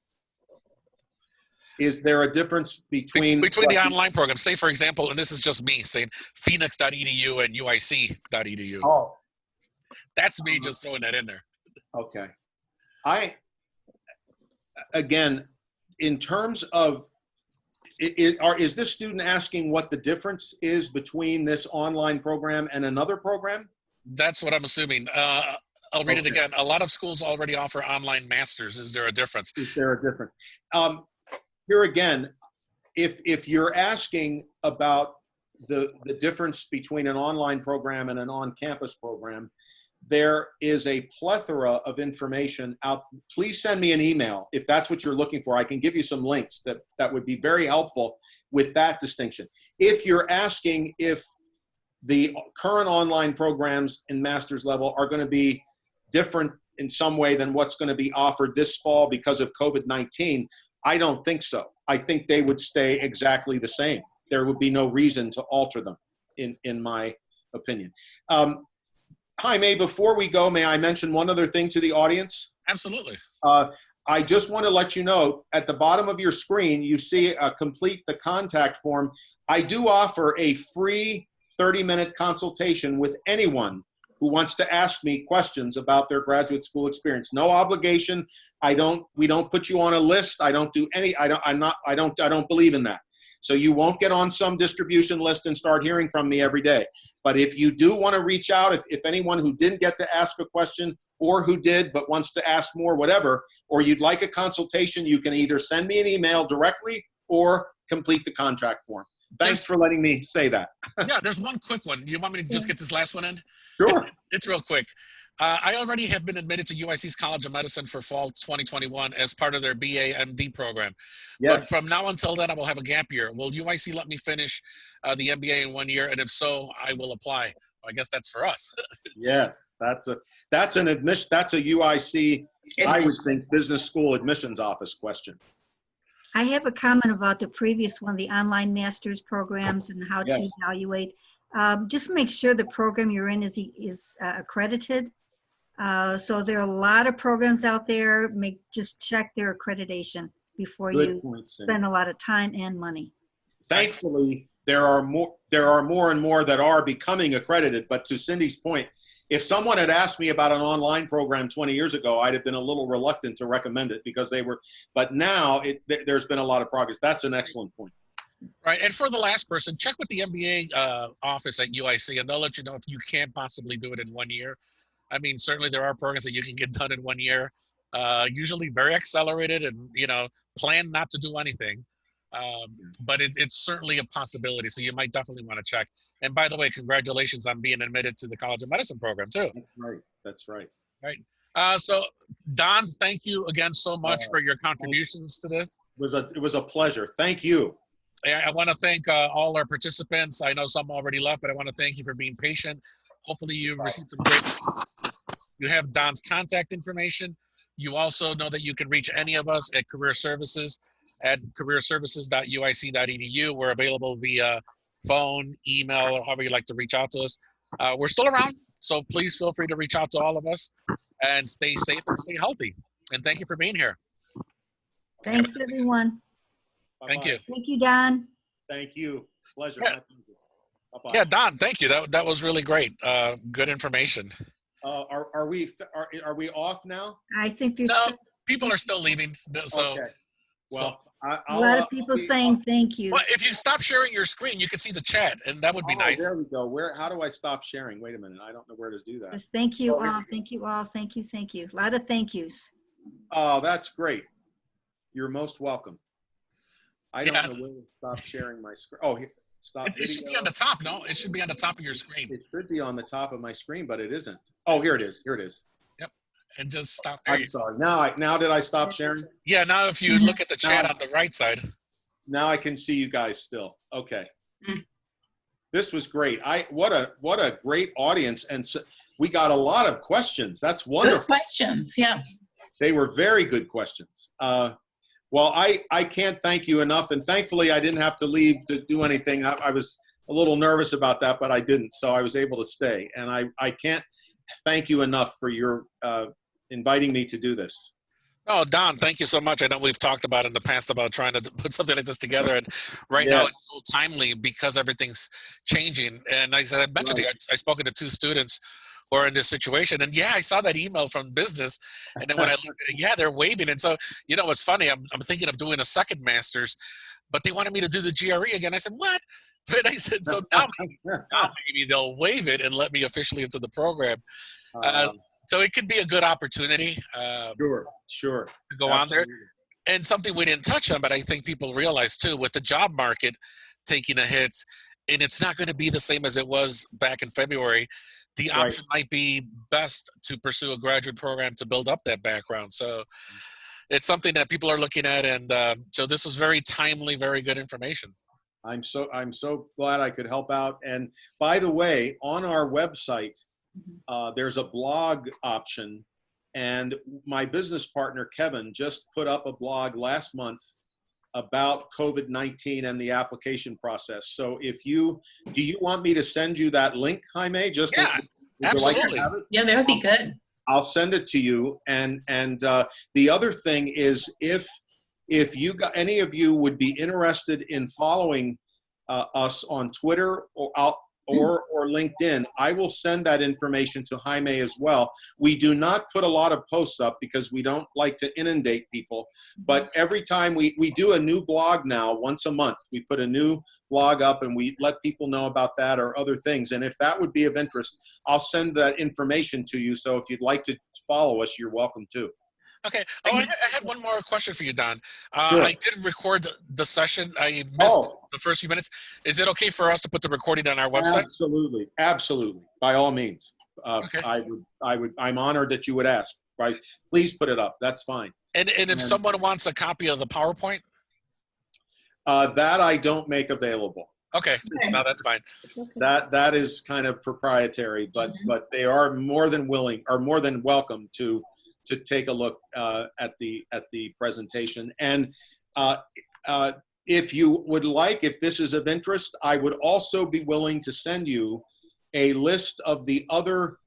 Is there a difference between the online programs? Say, for example, and this is just me saying Phoenix.edu and UIC.edu. Oh. That's me just throwing that in there. Okay. Again, in terms of, is this student asking what the difference is between this online program and another program? That's what I'm assuming. I'll read it again. A lot of schools already offer online masters. Is there a difference? Is there a difference? Here again, if you're asking about the difference between an online program and an on-campus program, there is a plethora of information out. Please send me an email if that's what you're looking for. I can give you some links that would be very helpful with that distinction. If you're asking if the current online programs in master's level are going to be different in some way than what's going to be offered this fall because of COVID-19? I don't think so. I think they would stay exactly the same. There would be no reason to alter them, in my opinion. Jaime, before we go, may I mention one other thing to the audience? Absolutely. I just want to let you know, at the bottom of your screen, you see complete the contact form. I do offer a free 30-minute consultation with anyone who wants to ask me questions about their graduate school experience. No obligation. We don't put you on a list. I don't do any, I don't believe in that. So you won't get on some distribution list and start hearing from me every day. But if you do want to reach out, if anyone who didn't get to ask a question or who did but wants to ask more, whatever, or you'd like a consultation, you can either send me an email directly or complete the contract form. Thanks for letting me say that. Yeah, there's one quick one. You want me to just get this last one in? Sure. It's real quick. I already have been admitted to UIC's College of Medicine for fall 2021 as part of their BA MD program. Yes. But from now until then, I will have a gap year. Will UIC let me finish the MBA in 1 year? And if so, I will apply. I guess that's for us. Yes, that's an admission. That's a UIC, I would think, business school admissions office question. I have a comment about the previous one, the online master's programs and how to evaluate. Just make sure the program you're in is accredited. So there are a lot of programs out there. Just check their accreditation before you spend a lot of time and money. Thankfully, there are more and more that are becoming accredited. But to Cindy's point, if someone had asked me about an online program 20 years ago, I'd have been a little reluctant to recommend it because they were. But now there's been a lot of progress. That's an excellent point. Right, and for the last person, check with the MBA office at UIC, and they'll let you know if you can't possibly do it in 1 year. I mean, certainly there are programs that you can get done in 1 year, usually very accelerated, and plan not to do anything. But it's certainly a possibility, so you might definitely want to check. And by the way, congratulations on being admitted to the College of Medicine program too. That's right. That's right. Right. So Don, thank you again so much for your contributions to this. It was a pleasure. Thank you. I want to thank all our participants. I know some already left, but I want to thank you for being patient. Hopefully you received some great. You have Don's contact information. You also know that you can reach any of us at Career Services at careerservices.uic.edu. We're available via phone, email, or however you'd like to reach out to us. We're still around, so please feel free to reach out to all of us and stay safe and stay healthy. And thank you for being here. Thanks, everyone. Thank you. Thank you, Don. Thank you. Pleasure. Yeah. Bye-bye. Yeah, Don, thank you. That was really great. Good information. Are we off now? I think there's people are still leaving. So, okay. Well, a lot of people saying thank you. Well, if you stop sharing your screen, you can see the chat, and that would be nice. There we go. How do I stop sharing? Wait a minute. I don't know where to do that. Just thank you all. Thank you all. Thank you. Thank you. A lot of thank yous. Oh, that's great. You're most welcome. I don't know where to stop sharing my screen. Oh, here, stop video. It should be on the top, no? It should be on the top of your screen. It should be on the top of my screen, but it isn't. Oh, here it is. Here it is. Yep. And just stop. I'm sorry. Now did I stop sharing? Yeah, now if you look at the chat on the right side. Now I can see you guys still. Okay. This was great. What a great audience. And so we got a lot of questions. That's wonderful. Good questions, yeah. They were very good questions. Well, I can't thank you enough, and thankfully I didn't have to leave to do anything. I was a little nervous about that, but I didn't, so I was able to stay. And I can't thank you enough for your inviting me to do this. Oh, Don, thank you so much. I know we've talked about in the past about trying to put something like this together, and right now it's so timely because everything's changing. And like I said, I mentioned to you, I spoken to 2 students who are in this situation, and I saw that email from business, and then when I looked at it, they're waiving. And so, what's funny, I'm thinking of doing a second master's, but they wanted me to do the GRE again. I said, what? But I said, so now maybe they'll waive it and let me officially into the program. So it could be a good opportunity. Sure. To go on there. And something we didn't touch on, but I think people realize too, with the job market taking a hit, and it's not going to be the same as it was back in February, the option might be best to pursue a graduate program to build up that background. So it's something that people are looking at. And so this was very timely, very good information. I'm so glad I could help out. And by the way, on our website, there's a blog option And my business partner, Kevin, just put up a blog last month about COVID-19 and the application process. So do you want me to send you that link, Jaime? Just Yeah, would you absolutely. like to have it? Yeah, that would be good. I'll send it to you. And the other thing is, if you got, any of you would be interested in following us on Twitter or LinkedIn, I will send that information to Jaime as well. We do not put a lot of posts up because we don't like to inundate people. But every time we do a new blog now, once a month, we put a new blog up and we let people know about that or other things. And if that would be of interest, I'll send that information to you. So if you'd like to follow us, you're welcome to. Okay. Oh, I had one more question for you, Don. Sure. I did record the session. I missed the first few minutes. Is it okay for us to put the recording on our website? Absolutely, absolutely. By all means. Okay. I'm honored that you would ask. Right? Please put it up. That's fine. And if someone wants a copy of the PowerPoint? That I don't make available. Okay. No, that's fine. That is kind of proprietary, but they are more than willing or more than welcome to take a look at the presentation. And if you would like, if this is of interest, I would also be willing to send you a list of the other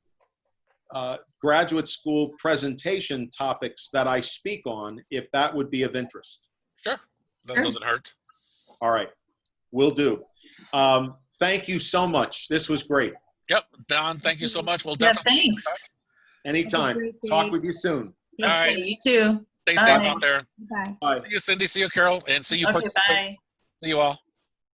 graduate school presentation topics that I speak on, if that would be of interest. Sure. That doesn't hurt. All right. Will do. Thank you so much. This was great. Yep. Don, thank you so much. We'll Yeah, definitely thanks. Anytime. Talk with you soon. All right. You too. Stay Bye. safe out there. Bye. Bye. See you, Cindy. See you, Carol. And see you. Okay, bye. See you all.